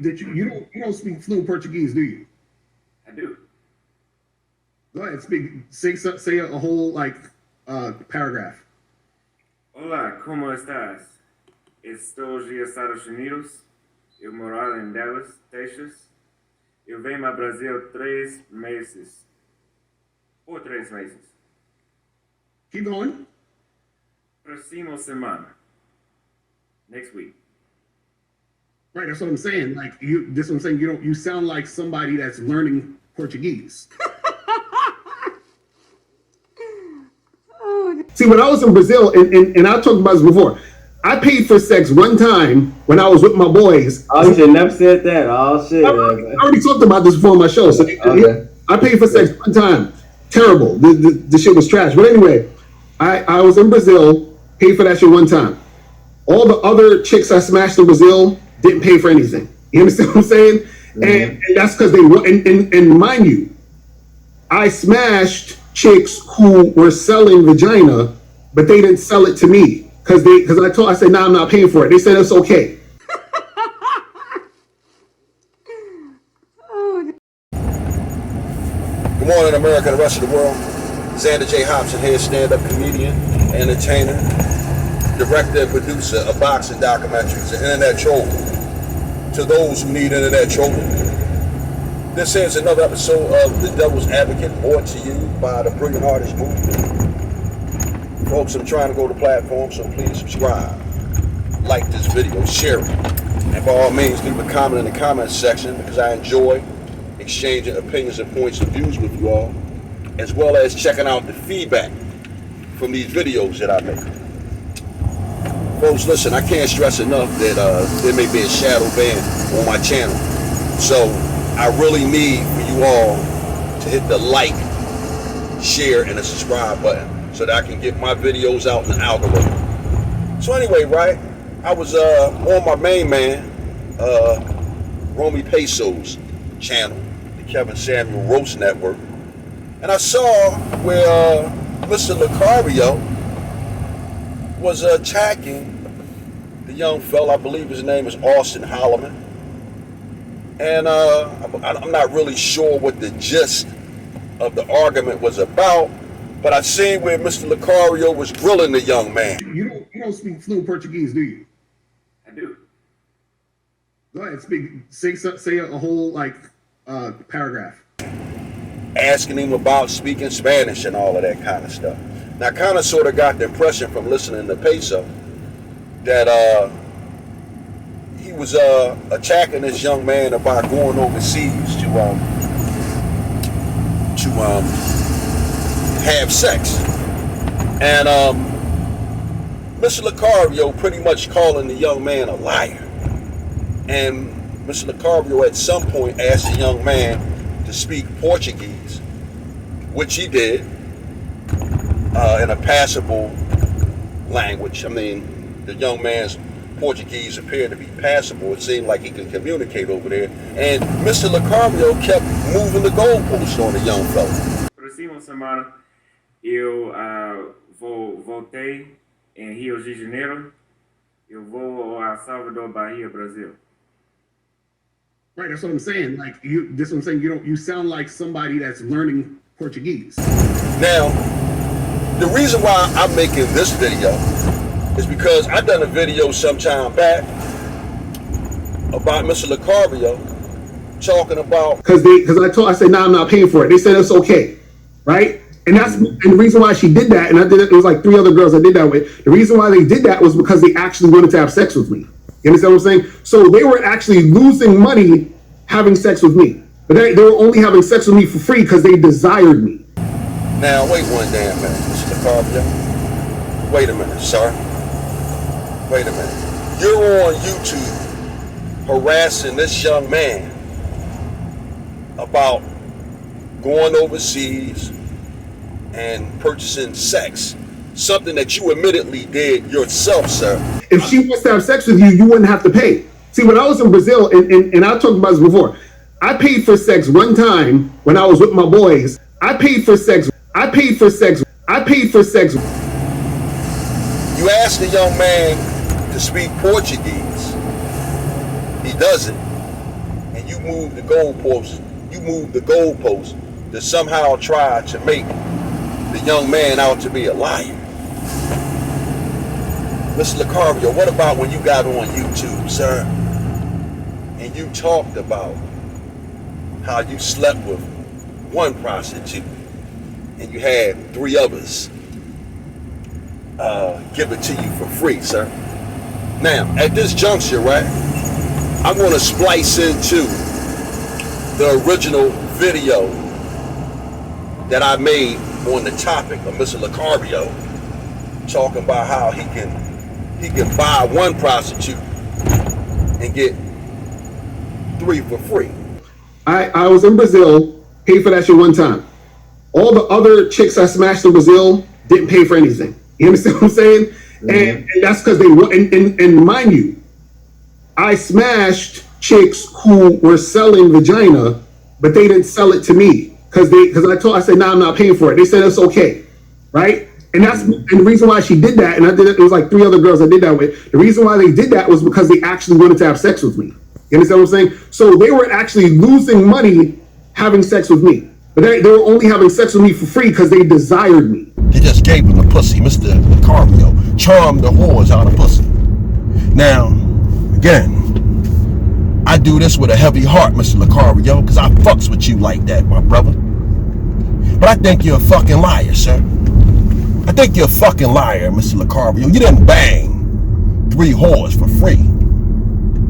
that you don't speak fluent Portuguese, do you? I do. Go ahead, say a whole paragraph. Olá, como estás? Estou nos Estados Unidos. Eu moro em Dallas, Texas. Eu venho ao Brasil 3 meses. Por 3 meses. Keep going. Próxima semana. Next week. Right, that's what I'm saying. This what I'm saying. You sound like somebody that's learning Portuguese. See, when I was in Brazil, and I talked about this before, I paid for sex one time when I was with my boys. Oh, you should never said that. Oh, shit. I already talked about this before on my show. So okay. I paid for sex one time. Terrible. The shit was trash. But anyway, I was in Brazil, paid for that shit one time. All the other chicks I smashed in Brazil didn't pay for anything. You understand what I'm saying? Mm-hmm. And that's because they were, and mind you, I smashed chicks who were selling vagina, but they didn't sell it to me because I said, nah, I'm not paying for it. They said it's okay. Good morning, America and the rest of the world. Xander J. Hobson here, stand-up comedian, entertainer, director and producer of boxing documentaries and internet trolling. To those who need internet trolling, this is another episode of The Devil's Advocate, brought to you by the Brilliant Artist Movement. Folks, I'm trying to grow the platform, so please subscribe, like this video, share it, and by all means, leave a comment in the comments section because I enjoy exchanging opinions and points of views with you all, as well as checking out the feedback from these videos that I make. Folks, listen, I can't stress enough that there may be a shadow ban on my channel. So I really need for you all to hit the like, share, and the subscribe button so that I can get my videos out in the algorithm. So anyway, right, I was on my main man, Romy Peso's channel, the Kevin Samuel Roast Network, and I saw where Mr. Locario was attacking the young fella. I believe his name is Auston Holleman. And I'm not really sure what the gist of the argument was about, but I seen where Mr. Locario was grilling the young man. You don't speak fluent Portuguese, do you? I do. Go ahead, say a whole paragraph. Asking him about speaking Spanish and all of that kind of stuff. Now, I kind of sort of got the impression from listening to Peso that he was attacking this young man about going overseas to have sex, and Mr. Locario pretty much calling the young man a liar. And Mr. Locario at some point asked the young man to speak Portuguese, which he did in a passable language. I mean, the young man's Portuguese appeared to be passable. It seemed like he could communicate over there. And Mr. Locario kept moving the goalposts on the young fella. Próxima semana eu voltei em Rio de Janeiro. Eu vou a Salvador, Bahia, Brasil. Right, that's what I'm saying. This what I'm saying. You sound like somebody that's learning Portuguese. Now, the reason why I'm making this video is because I done a video some time back about Mr. Locario talking about I said, nah, I'm not paying for it. They said it's okay, right? And the reason why she did that, and I did it was like 3 other girls I did that with. The reason why they did that was because they actually wanted to have sex with me. You understand what I'm saying? So they were actually losing money having sex with me, but they were only having sex with me for free because they desired me. Now wait one damn minute, Mr. Locario. Wait a minute, sir. Wait a minute. You're on YouTube harassing this young man about going overseas and purchasing sex. Something that you admittedly did yourself, sir. If she wants to have sex with you, you wouldn't have to pay. See, when I was in Brazil, and I talked about this before, I paid for sex one time when I was with my boys. I paid for sex. You asked the young man to speak Portuguese. He doesn't. move the goalposts. You move the goalposts to somehow try to make the young man out to be a liar. Mr. Locario, what about when you got on YouTube, sir, and you talked about how you slept with one prostitute and you had 3 others give it to you for free, sir? Now, at this juncture, right, I'm going to splice into the original video that I made on the topic of Mr. Locario, talking about how he can buy one prostitute and get 3 for free. I was in Brazil, paid for that shit one time. All the other chicks I smashed in Brazil didn't pay for anything. You understand what I'm saying? Mm-hmm. And that's because they were, and mind you, I smashed chicks who were selling vagina, but they didn't sell it to me because I said, nah, I'm not paying for it. They said it's okay, right? And the reason why she did that, and I did it was like 3 other girls I did that with. The reason why they did that was because they actually wanted to have sex with me. You understand what I'm saying? So they were actually losing money having sex with me, but they were only having sex with me for free because they desired me. They just gave him the pussy. Mr. Locario charmed the whores out of pussy. Now, again, I do this with a heavy heart, Mr. Locario, because I fucks with you like that, my brother. But I think you're a fucking liar, sir. I think you're a fucking liar, Mr. Locario. You didn't bang 3 whores for free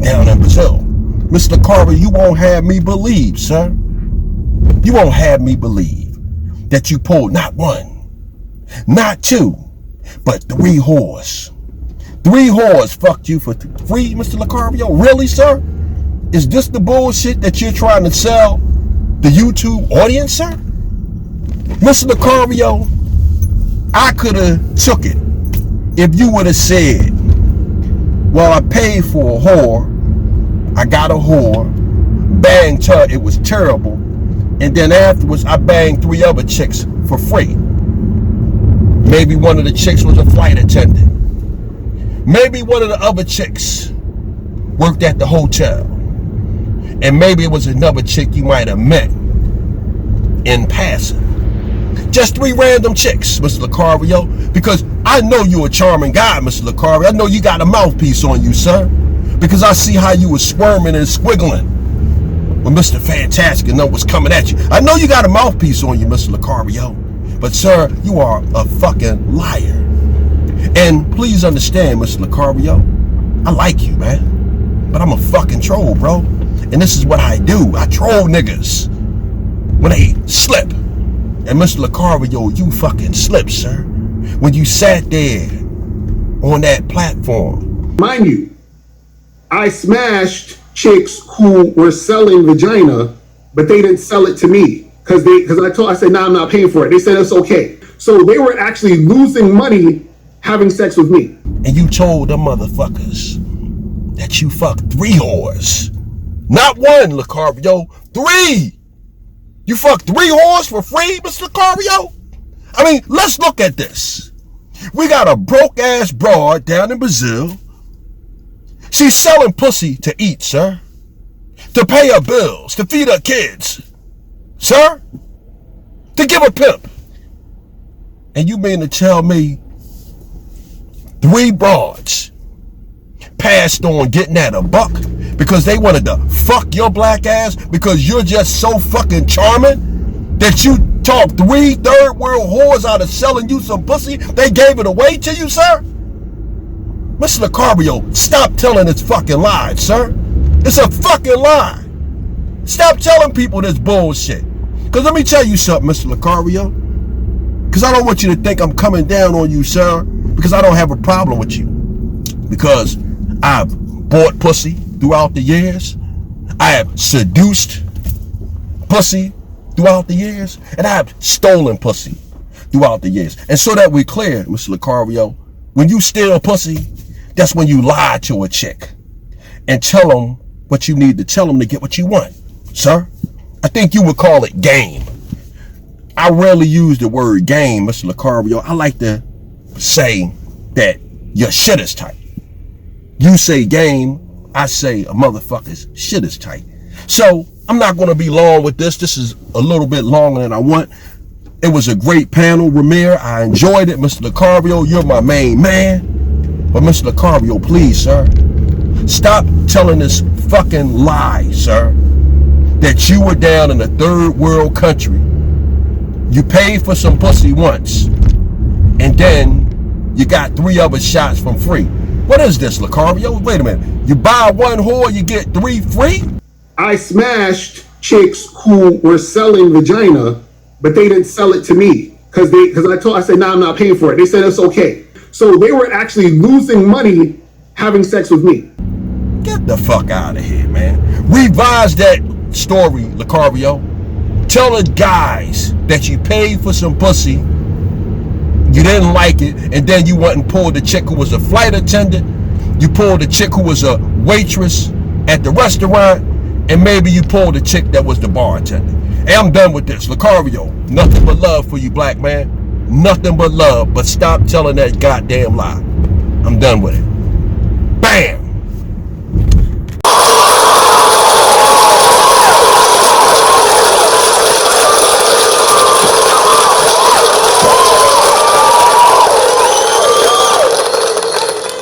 down in Brazil. Mr. Locario, you won't have me believe, sir. You won't have me believe that you pulled not 1, not 2, but 3 whores. 3 whores fucked you for free, Mr. Locario? Really, sir? Is this the bullshit that you're trying to sell the YouTube audience, sir? Mr. Locario, I could have took it if you would have said, well, I paid for a whore, I got a whore, banged her, it was terrible, and then afterwards I banged 3 other chicks for free. Maybe one of the chicks was a flight attendant. Maybe one of the other chicks worked at the hotel. And maybe it was another chick you might have met in passing. Just 3 random chicks, Mr. Locario, because I know you're a charming guy, Mr. Locario. I know you got a mouthpiece on you, sir, because I see how you were squirming and squiggling when Mr. Fantastic and was coming at you. I know you got a mouthpiece on you, Mr. Locario, but sir, you are a fucking liar. And please understand, Mr. Locario, I like you, man, but I'm a fucking troll, bro. And this is what I do. I troll niggas when they slip. And Mr. Locario, you fucking slipped, sir, when you sat there on that platform. Mind you, I smashed chicks who were selling vagina, but they didn't sell it to me because I said, nah, I'm not paying for it. They said it's okay. So they were actually losing money having sex with me. And you told them motherfuckers that you fucked 3 whores. Not 1, Locario, 3. You fucked 3 whores for free, Mr. Locario? I mean, let's look at this. We got a broke-ass broad down in Brazil. She's selling pussy to eat, sir. To pay her bills, to feed her kids. Sir? To give her pimp. And you mean to tell me 3 broads passed on getting at a buck because they wanted to fuck your black ass because you're just so fucking charming that you talk 3 third-world whores out of selling you some pussy? They gave it away to you, sir? Mr. Locario, stop telling this fucking lie, sir. It's a fucking lie. Stop telling people this bullshit. Because let me tell you something, Mr. Locario. Because I don't want you to think I'm coming down on you, sir. Because I don't have a problem with you. Because I've bought pussy throughout the years. I have seduced pussy throughout the years. And I have stolen pussy throughout the years. And so that we're clear, Mr. Locario, when you steal pussy, that's when you lie to a chick and tell them what you need to tell them to get what you want, sir. I think you would call it game. I rarely use the word game, Mr. Locario. I like to say that your shit is tight. You say game, I say a motherfucker's shit is tight. So I'm not going to be long with this. This is a little bit longer than I want. It was a great panel, Ramir. I enjoyed it. Mr. Locario, you're my main man. But Mr. Locario, please, sir, stop telling this fucking lie, sir, that you were down in a third world country. You paid for some pussy once, and then you got 3 other shots from free. What is this, Locario? Wait a minute. You buy 1 whore, you get 3 free? I smashed chicks who were selling vagina, but they didn't sell it to me because I said, nah, I'm not paying for it. They said it's okay. So they were actually losing money having sex with me. Get the fuck out of here, man. Revise that story, Locario. Tell the guys that you paid for some pussy, you didn't like it, and then you went and pulled the chick who was a flight attendant, you pulled the chick who was a waitress at the restaurant, and maybe you pulled the chick that was the bartender. Hey, I'm done with this. Locario, nothing but love for you, black man. Nothing but love, but stop telling that goddamn lie. I'm done with it. BAM!